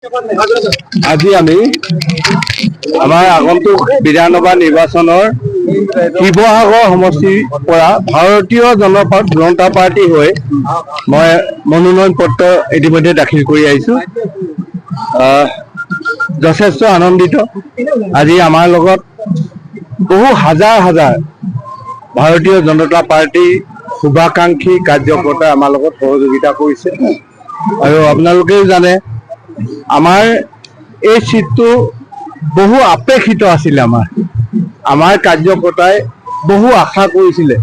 আজি আমি আমাৰ আগন্তুক বিধানসভা নিৰ্বাচনৰ শিৱসাগৰ সমষ্টিৰ পৰা ভাৰতীয় জনতা পাৰ্টি হৈ মই মনোনয়ন পত্ৰ ইতিমধ্যে দাখিল কৰি আহিছোঁ। যথেষ্ট আনন্দিত। আজি আমাৰ লগত বহু হাজাৰ হাজাৰ ভাৰতীয় জনতা পাৰ্টিৰ শুভাকাংক্ষী কাৰ্যকৰ্তাই আমাৰ লগত সহযোগিতা কৰিছে আৰু আপোনালোকেও জানে আমাৰ এই সিটটো বহু আপেক্ষিত আছিলে। আমাৰ কাৰ্যকৰ্তাই বহু আশা কৰিছিলে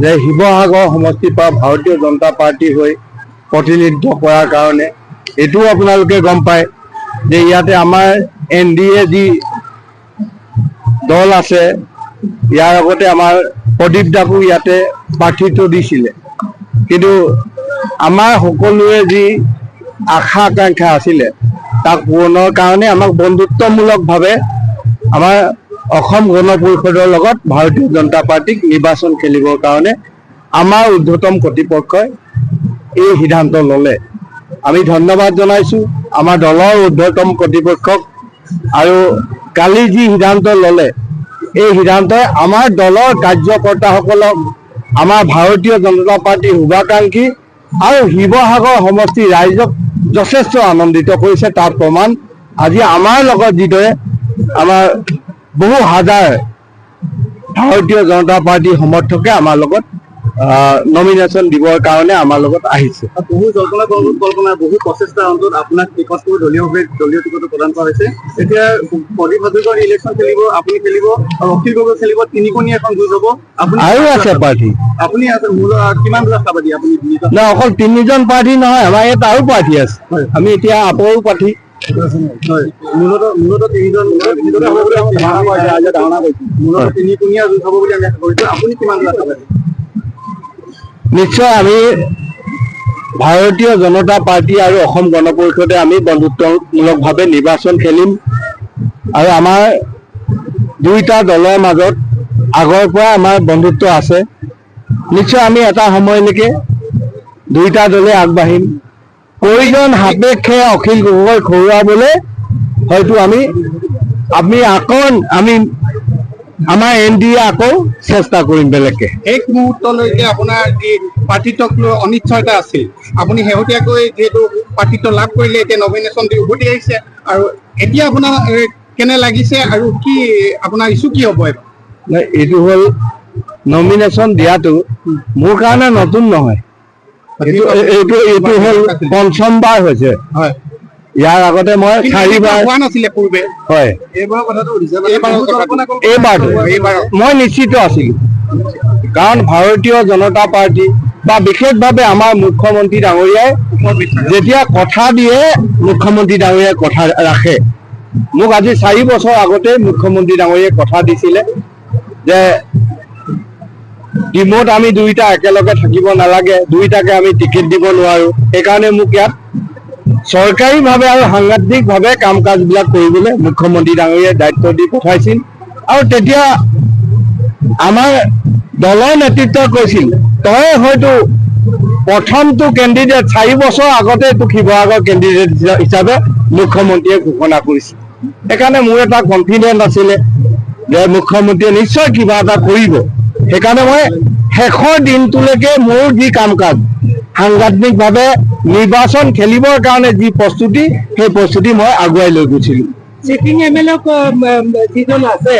যে শিৱসাগৰ সমষ্টিৰ পৰা ভাৰতীয় জনতা পাৰ্টি হৈ প্ৰতিনিধিত্ব কৰাৰ কাৰণে। এইটোও আপোনালোকে গম পায় যে ইয়াতে আমাৰ NDA যি দল আছে, ইয়াৰ আগতে আমাৰ প্ৰদীপ দাকো ইয়াতে প্ৰাৰ্থিত্ব দিছিলে, কিন্তু আমাৰ সকলোৰে যি আশা আকাংক্ষা আছিলে তাক পূৰণৰ কাৰণে আমাক বন্ধুত্বমূলকভাৱে আমাৰ অসম গণ পৰিষদৰ লগত ভাৰতীয় জনতা পাৰ্টিক নিৰ্বাচন খেলিবৰ কাৰণে আমাৰ ঊৰ্ধ্বতম কৰ্তৃপক্ষই এই সিদ্ধান্ত ল'লে। আমি ধন্যবাদ জনাইছোঁ আমাৰ দলৰ ঊৰ্ধ্বতম কৰ্তৃপক্ষক। আৰু কালি যি সিদ্ধান্ত ল'লে এই সিদ্ধান্তই আমাৰ দলৰ কাৰ্যকৰ্তাসকলক, আমাৰ ভাৰতীয় জনতা পাৰ্টিৰ শুভাকাংক্ষী আৰু শিৱসাগৰ সমষ্টিৰ ৰাইজক যথেষ্ট আনন্দিত কৰিছে। তাৰ প্ৰমাণ আজি আমাৰ লগত যিদৰে আমাৰ বহু হাজাৰ ভাৰতীয় জনতা পাৰ্টিৰ সমৰ্থকে আমাৰ লগত নমিনেশ্যন দিবৰ কাৰণে আমাৰ লগত আহিছে। বহু জল্পনা বহু প্ৰচেষ্টাৰ অন্তত আপোনাক টিকটটো দলীয় টিকটটো প্ৰদান কৰা হৈছে। এতিয়া প্ৰদীপ হাজৰিকাৰ ইলেকশ্যন খেলিব, আপুনি খেলিব আৰু অখিল গগৈ খেলিব। তিনিকণীয়া এখন যুঁজ হ'ব। আপুনি আৰু আছে পাৰ্টি, আপুনি আছে কিমান ৰাষ্ট্ৰবাদী? আপুনি না অকল তিনিজন পাৰ্টি নহয়, আমাৰ ইয়াত আৰু পাৰ্টি আছে। আমি এতিয়া আপৰো পাৰ্টি মূলত তিনিজন তিনিকণীয়া যুঁজ হ'ব বুলি আমি আশা কৰিছোঁ। আপুনি কিমান ৰাষ্ট্ৰবাদী? নিশ্চয় আমি ভাৰতীয় জনতা পাৰ্টি আৰু অসম গণ পৰিষদে আমি বন্ধুত্বমূলকভাৱে নিৰ্বাচন খেলিম আৰু আমাৰ দুইটা দলৰ মাজত আগৰ পৰা আমাৰ বন্ধুত্ব আছে। নিশ্চয় আমি এটা সময়লৈকে দুইটা দলে আগবাঢ়িম। প্ৰয়োজন সাপেক্ষে অখিল গগৈ হৰুৱাবলৈ হয়তো আমি আমাৰ NDA আকৌ চেষ্টা কৰিম বেলেগকে। এক মুহূৰ্তলৈকে আপোনাৰ যি প্ৰাৰ্থিত্বক লৈ অনিশ্চয়তা আছিল, আপুনি শেহতীয়াকৈ যিহেতু প্ৰাৰ্থিত্ব লাভ কৰিলে, এতিয়া নমিনেশ্যন দি উভতি আহিছে, আৰু এতিয়া আপোনাৰ কেনে লাগিছে আৰু কি আপোনাৰ ইছ্যু কি হ'ব? এইটো হ'ল নমিনেশ্যন দিয়াটো মোৰ কাৰণে নতুন নহয়। এইটো হ'ল পঞ্চমবাৰ হৈছে। হয়, ইয়াৰ আগতে মই 4বাৰ হোৱা নাছিলে পূৰ্বে। হয়, এইবাৰটো মই নিশ্চিত আছিলোঁ, কাৰণ ভাৰতীয় জনতা পাৰ্টি বা বিশেষভাৱে আমাৰ মুখ্যমন্ত্ৰী ডাঙৰীয়াই যেতিয়া কথা দিয়ে, মুখ্যমন্ত্ৰী ডাঙৰীয়াই কথা ৰাখে। মোক আজি 4 বছৰ আগতে মুখ্যমন্ত্ৰী ডাঙৰীয়াই কথা দিছিলে যে টিমত আমি দুইটা একেলগে থাকিব নালাগে, দুইটাকে আমি টিকেট দিব নোৱাৰোঁ। সেইকাৰণে মোক ইয়াত চৰকাৰীভাৱে আৰু সাংঘাতিকভাৱে কাম কাজবিলাক কৰিবলৈ মুখ্যমন্ত্ৰী ডাঙৰীয়াই দায়িত্ব দি পঠাইছিল। আৰু তেতিয়া আমাৰ দলৰ নেতৃত্বই কৈছিল, তই হয়তো প্ৰথমটো কেণ্ডিডেট, 4 বছৰ আগতে তোক শিৱসাগৰ কেণ্ডিডেট হিচাপে মুখ্যমন্ত্ৰীয়ে ঘোষণা কৰিছিল। সেইকাৰণে মোৰ এটা কনফিডেন্স আছিলে যে মুখ্যমন্ত্ৰীয়ে নিশ্চয় কিবা এটা কৰিব। সেইকাৰণে মই শেষৰ দিনটোলৈকে মোৰ যি কাম কাজ সাংঘাতিকভাৱে নিৰ্বাচন খেলিবৰ কাৰণে যি প্ৰস্তুতি, সেই প্ৰস্তুতি মই আগুৱাই লৈ গৈছিলোঁ। চিটিং MLA যিজন আছে